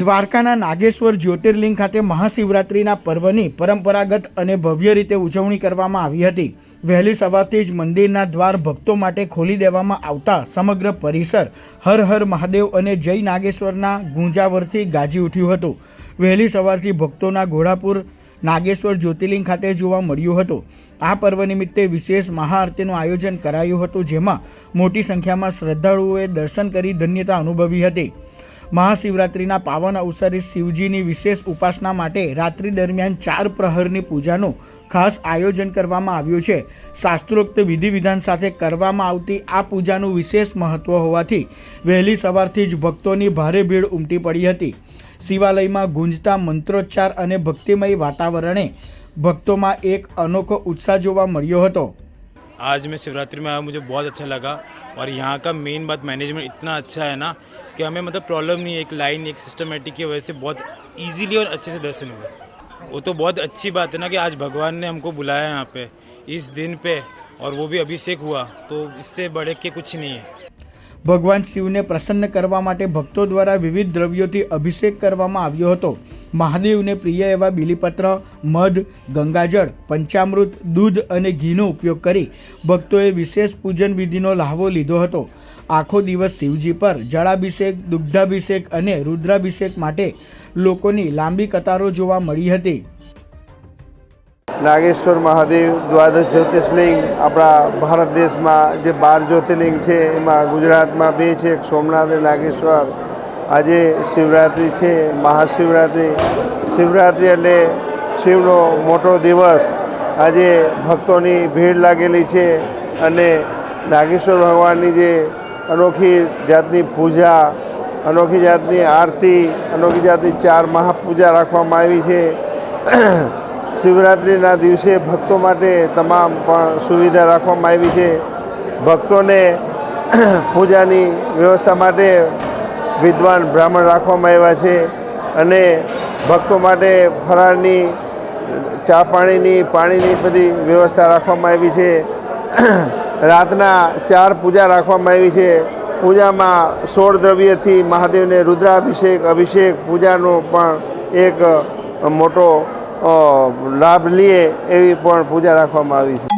દ્વારકાના નાગેશ્વર જ્યોતિર્લિંગ ખાતે મહાશિવરાત્રિના પર્વની પરંપરાગત અને ભવ્ય રીતે ઉજવણી કરવામાં આવી હતી। વહેલી સવારથી જ મંદિરના દ્વાર ભક્તો માટે ખોલી દેવામાં આવતા સમગ્ર પરિસર હર હર મહાદેવ અને જય નાગેશ્વરના ગુંજાવરથી ગાજી ઉઠ્યું હતું। વહેલી સવારથી ભક્તોના ઘોડાપુર નાગેશ્વર જ્યોતિર્લિંગ ખાતે જોવા મળ્યું હતું। આ પર્વ નિમિત્તે વિશેષ મહાઆરતીનું આયોજન કરાયું હતું, જેમાં મોટી સંખ્યામાં શ્રદ્ધાળુઓએ દર્શન કરી ધન્યતા અનુભવી હતી। મહાશિવરાત્રિના પાવન અવસરે શિવજીની વિશેષ ઉપાસના માટે રાત્રિ દરમિયાન 4 પ્રહરની પૂજાનું ખાસ આયોજન કરવામાં આવ્યું છે। શાસ્ત્રોક્ત વિધિ વિધાન સાથે કરવામાં આવતી આ પૂજાનું વિશેષ મહત્વ હોવાથી વહેલી સવારથી જ ભક્તોની ભારે ભીડ ઉમટી પડી હતી। શિવાલયમાં ગુંજતા મંત્રોચ્ચાર અને ભક્તિમય વાતાવરણે ભક્તોમાં એક અનોખો उत्साह જોવા મળ્યો હતો। आज मैं शिवरात्रि में आया, मुझे बहुत अच्छा लगा और यहाँ का मेन बात मैनेजमेंट इतना अच्छा है ना कि हमें मतलब प्रॉब्लम नहीं है। एक लाइन एक सिस्टमेटिक की वजह से बहुत इजीली और अच्छे से दर्शन हुए। वो तो बहुत अच्छी बात है ना कि आज भगवान ने हमको बुलाया यहाँ पे इस दिन पे और वो भी अभिषेक हुआ, तो इससे बढ़ के कुछ नहीं है। ભગવાન શિવને પ્રસન્ન કરવા માટે ભક્તો દ્વારા વિવિધ દ્રવ્યોથી અભિષેક કરવામાં આવ્યો હતો। મહાદેવને પ્રિય એવા બીલીપત્ર, મધ, ગંગાજળ, પંચામૃત, દૂધ અને ઘીનો ઉપયોગ કરી ભક્તોએ વિશેષ પૂજન વિધિનો લહાવો લીધો હતો। આખો દિવસ શિવજી પર જળાભિષેક, દુગ્ધાભિષેક અને રુદ્રાભિષેક માટે લોકોની લાંબી કતારો જોવા મળી હતી। नागेश्वर महादेव द्वादश ज्योतिर्लिंग अपना भारत देश में जो 12 ज्योतिर्लिंग है एમાં गुजरात में 2 है, एक सोमनाथ और नागेश्वर। आज शिवरात्रि है, महाशिवरात्रि। शिवरात्रि एटले शिवनो मोटो दिवस। आज भक्तों की भीड़ लागेली है अने नागेश्वर भगवान की जे अनोखी जातनी पूजा, अनोखी जातनी आरती, अनोखी जातनी 4 महापूजा राखवामां आवी छे। शिवरात्रिना दिवसे भक्तों माटे तमाम सुविधा राखवामां आवी छे। भक्तोने पूजानी व्यवस्था माटे विद्वान ब्राह्मण राखवामां आव्या छे अने भक्तों माटे फराळनी, चा पाणीनी, पाणीनी बधी व्यवस्था राखवामां आवी छे। रातना 4 पूजा राखवामां आवी छे। पूजामां 16 द्रव्यथी महादेवने रुद्राभिषेक, अभिषेक पूजानो पण एक मोटो लाभ लीए एवी पण पूजा राखवामां आवी छे।